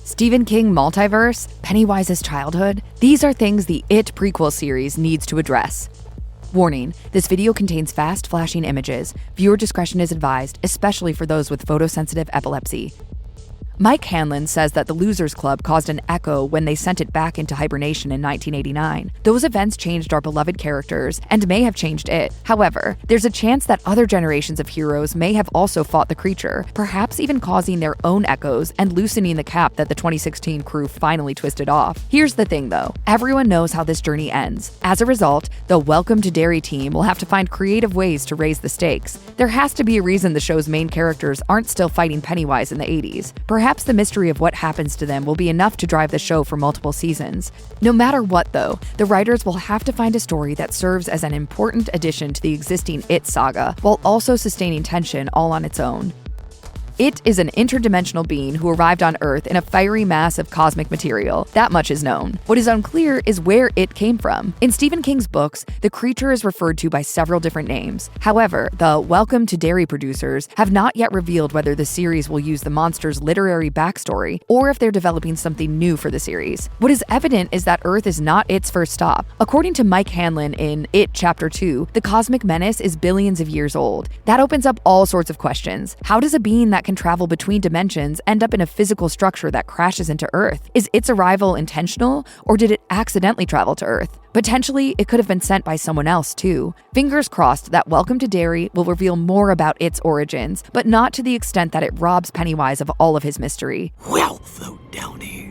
Stephen King multiverse, Pennywise's childhood, these are things the It prequel series needs to address. Warning, this video contains fast flashing images. Viewer discretion is advised, especially for those with photosensitive epilepsy. Mike Hanlon says that the Losers Club caused an echo when they sent it back into hibernation in 1989. Those events changed our beloved characters and may have changed it. However, there's a chance that other generations of heroes may have also fought the creature, perhaps even causing their own echoes and loosening the cap that the 2016 crew finally twisted off. Here's the thing though, everyone knows how this journey ends. As a result, the Welcome to Derry team will have to find creative ways to raise the stakes. There has to be a reason the show's main characters aren't still fighting Pennywise in the 80s. Perhaps the mystery of what happens to them will be enough to drive the show for multiple seasons. No matter what though, the writers will have to find a story that serves as an important addition to the existing It saga, while also sustaining tension all on its own. It is an interdimensional being who arrived on Earth in a fiery mass of cosmic material. That much is known. What is unclear is where it came from. In Stephen King's books, the creature is referred to by several different names. However, the Welcome to Derry producers have not yet revealed whether the series will use the monster's literary backstory or if they're developing something new for the series. What is evident is that Earth is not its first stop. According to Mike Hanlon in It Chapter 2, the cosmic menace is billions of years old. That opens up all sorts of questions. How does a being that can travel between dimensions end up in a physical structure that crashes into Earth? Is its arrival intentional, or did it accidentally travel to Earth? Potentially, it could have been sent by someone else too. Fingers crossed that Welcome to Derry will reveal more about its origins, but not to the extent that it robs Pennywise of all of his mystery. Wealth down here.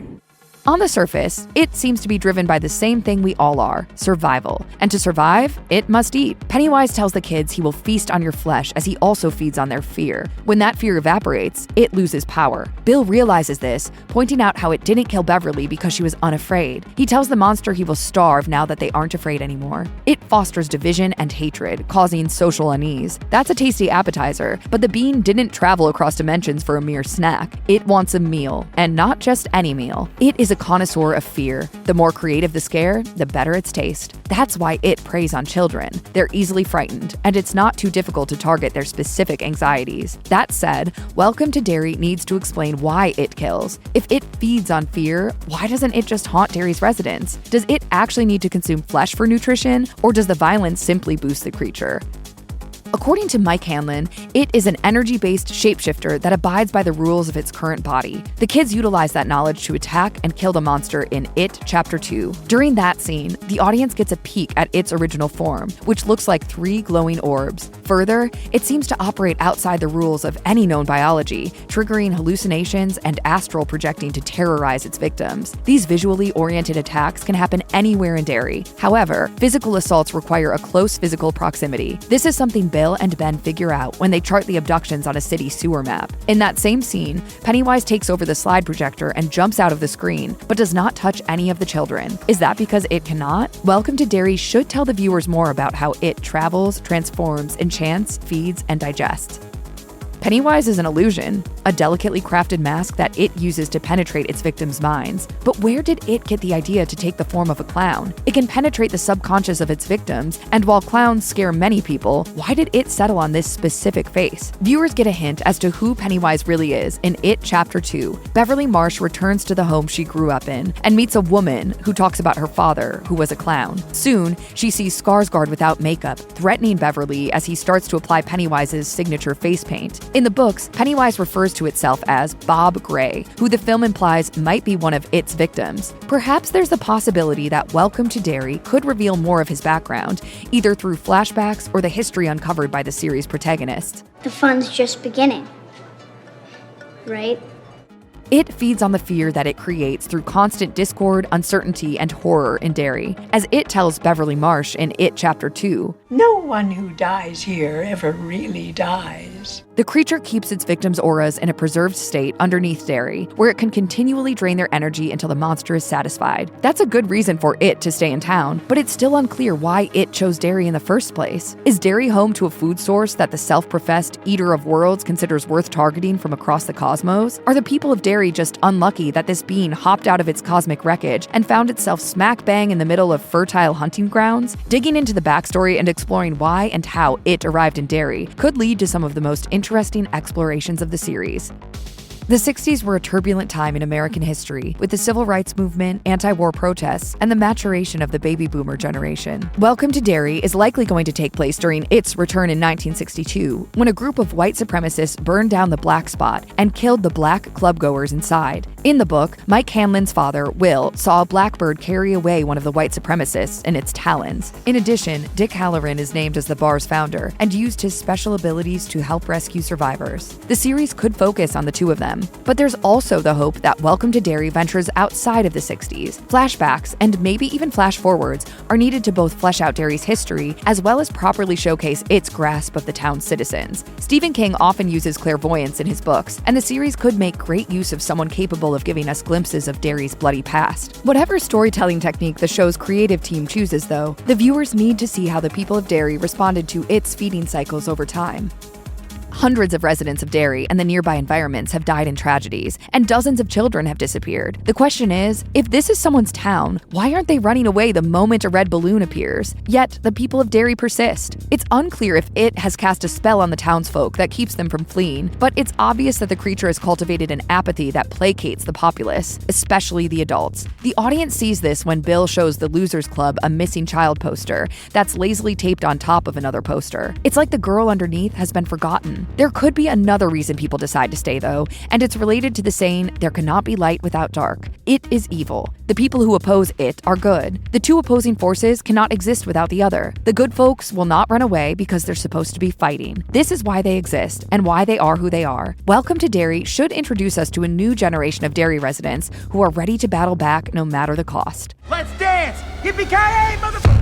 On the surface, it seems to be driven by the same thing we all are, survival. And to survive, it must eat. Pennywise tells the kids he will feast on your flesh as he also feeds on their fear. When that fear evaporates, it loses power. Bill realizes this, pointing out how it didn't kill Beverly because she was unafraid. He tells the monster he will starve now that they aren't afraid anymore. It fosters division and hatred, causing social unease. That's a tasty appetizer, but the being didn't travel across dimensions for a mere snack. It wants a meal, and not just any meal. It is a connoisseur of fear. The more creative the scare, the better its taste. That's why it preys on children. They're easily frightened, and it's not too difficult to target their specific anxieties. That said, Welcome to Derry needs to explain why it kills. If it feeds on fear, why doesn't it just haunt Derry's residents? Does it actually need to consume flesh for nutrition, or does the violence simply boost the creature? According to Mike Hanlon, it is an energy-based shapeshifter that abides by the rules of its current body. The kids utilize that knowledge to attack and kill the monster in It Chapter 2. During that scene, the audience gets a peek at its original form, which looks like 3 glowing orbs. Further, it seems to operate outside the rules of any known biology, triggering hallucinations and astral projecting to terrorize its victims. These visually oriented attacks can happen anywhere in Derry. However, physical assaults require a close physical proximity. This is something Bill and Ben figure out when they chart the abductions on a city sewer map. In that same scene, Pennywise takes over the slide projector and jumps out of the screen, but does not touch any of the children. Is that because it cannot? Welcome to Derry should tell the viewers more about how it travels, transforms, enchants, feeds, and digests. Pennywise is an illusion, a delicately crafted mask that it uses to penetrate its victims' minds. But where did it get the idea to take the form of a clown? It can penetrate the subconscious of its victims, and while clowns scare many people, why did it settle on this specific face? Viewers get a hint as to who Pennywise really is in It Chapter 2. Beverly Marsh returns to the home she grew up in and meets a woman who talks about her father, who was a clown. Soon, she sees Skarsgård without makeup, threatening Beverly as he starts to apply Pennywise's signature face paint. In the books, Pennywise refers to itself as Bob Gray, who the film implies might be one of its victims. Perhaps there's the possibility that Welcome to Derry could reveal more of his background, either through flashbacks or the history uncovered by the series' protagonists. The fun's just beginning, right? It feeds on the fear that it creates through constant discord, uncertainty, and horror in Derry. As it tells Beverly Marsh in It Chapter 2, No one who dies here ever really dies. The creature keeps its victims' auras in a preserved state underneath Derry, where it can continually drain their energy until the monster is satisfied. That's a good reason for it to stay in town, but it's still unclear why it chose Derry in the first place. Is Derry home to a food source that the self-professed Eater of Worlds considers worth targeting from across the cosmos? Are the people of Derry just unlucky that this being hopped out of its cosmic wreckage and found itself smack bang in the middle of fertile hunting grounds? Digging into the backstory and exploring why and how it arrived in Derry could lead to some of the most interesting explorations of the series. The 60s were a turbulent time in American history, with the civil rights movement, anti-war protests, and the maturation of the baby boomer generation. Welcome to Derry is likely going to take place during its return in 1962, when a group of white supremacists burned down the black spot and killed the black clubgoers inside. In the book, Mike Hanlon's father, Will, saw a blackbird carry away one of the white supremacists in its talons. In addition, Dick Halloran is named as the bar's founder and used his special abilities to help rescue survivors. The series could focus on the two of them, but there's also the hope that Welcome to Derry ventures outside of the 60s. Flashbacks, and maybe even flash forwards, are needed to both flesh out Derry's history as well as properly showcase its grasp of the town's citizens. Stephen King often uses clairvoyance in his books, and the series could make great use of someone capable of giving us glimpses of Derry's bloody past. Whatever storytelling technique the show's creative team chooses, though, the viewers need to see how the people of Derry responded to its feeding cycles over time. Hundreds of residents of Derry and the nearby environments have died in tragedies, and dozens of children have disappeared. The question is, if this is someone's town, why aren't they running away the moment a red balloon appears? Yet, the people of Derry persist. It's unclear if it has cast a spell on the townsfolk that keeps them from fleeing, but it's obvious that the creature has cultivated an apathy that placates the populace, especially the adults. The audience sees this when Bill shows the Losers Club a missing child poster that's lazily taped on top of another poster. It's like the girl underneath has been forgotten. There could be another reason people decide to stay, though, and it's related to the saying, "There cannot be light without dark." It is evil. The people who oppose it are good. The two opposing forces cannot exist without the other. The good folks will not run away because they're supposed to be fighting. This is why they exist and why they are who they are. Welcome to Derry should introduce us to a new generation of Derry residents who are ready to battle back no matter the cost. Let's dance! Yippee-ki-yay, motherfucker!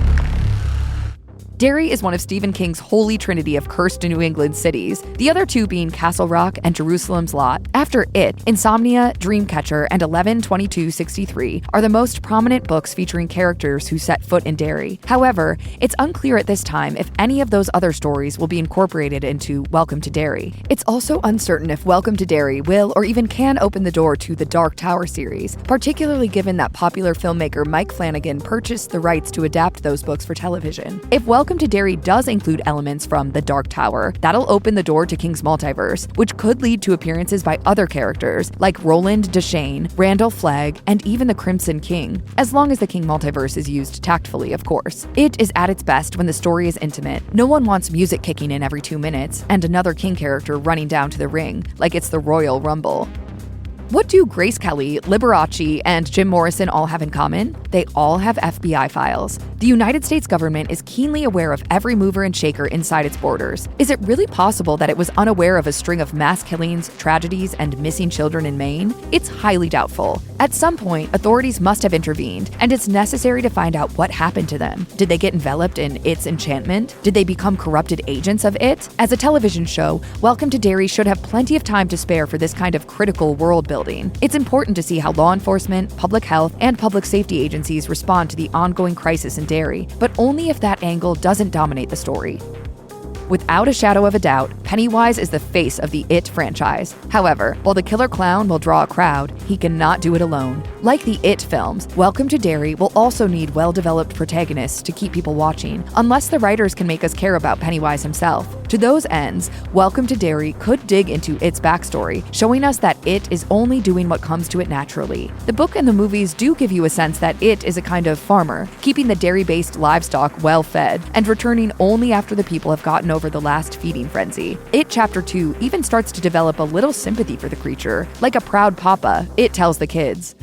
Derry is one of Stephen King's holy trinity of cursed New England cities, the other two being Castle Rock and Jerusalem's Lot. After It, Insomnia, Dreamcatcher, and 11/22/63 are the most prominent books featuring characters who set foot in Derry. However, it's unclear at this time if any of those other stories will be incorporated into Welcome to Derry. It's also uncertain if Welcome to Derry will or even can open the door to the Dark Tower series, particularly given that popular filmmaker Mike Flanagan purchased the rights to adapt those books for television. If Welcome to Derry does include elements from The Dark Tower, that'll open the door to King's multiverse, which could lead to appearances by other characters like Roland Deschain, Randall Flagg, and even the Crimson King, as long as the King multiverse is used tactfully, of course. It is at its best when the story is intimate. No one wants music kicking in every 2 minutes and another King character running down to the ring like it's the Royal Rumble. What do Grace Kelly, Liberace, and Jim Morrison all have in common? They all have FBI files. The United States government is keenly aware of every mover and shaker inside its borders. Is it really possible that it was unaware of a string of mass killings, tragedies, and missing children in Maine? It's highly doubtful. At some point, authorities must have intervened, and it's necessary to find out what happened to them. Did they get enveloped in its enchantment? Did they become corrupted agents of it? As a television show, Welcome to Derry should have plenty of time to spare for this kind of critical world building. It's important to see how law enforcement, public health, and public safety agencies respond to the ongoing crisis in Derry, but only if that angle doesn't dominate the story. Without a shadow of a doubt, Pennywise is the face of the It franchise. However, while the killer clown will draw a crowd, he cannot do it alone. Like the It films, Welcome to Derry will also need well-developed protagonists to keep people watching, unless the writers can make us care about Pennywise himself. To those ends, Welcome to Derry could dig into It's backstory, showing us that It is only doing what comes to it naturally. The book and the movies do give you a sense that It is a kind of farmer, keeping the Derry-based livestock well-fed, and returning only after the people have gotten over the last feeding frenzy. It Chapter 2 even starts to develop a little sympathy for the creature. Like a proud papa, it tells the kids,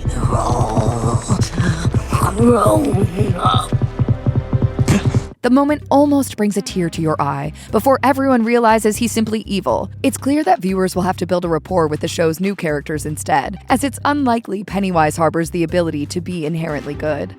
The moment almost brings a tear to your eye before everyone realizes he's simply evil. It's clear that viewers will have to build a rapport with the show's new characters instead, as it's unlikely Pennywise harbors the ability to be inherently good.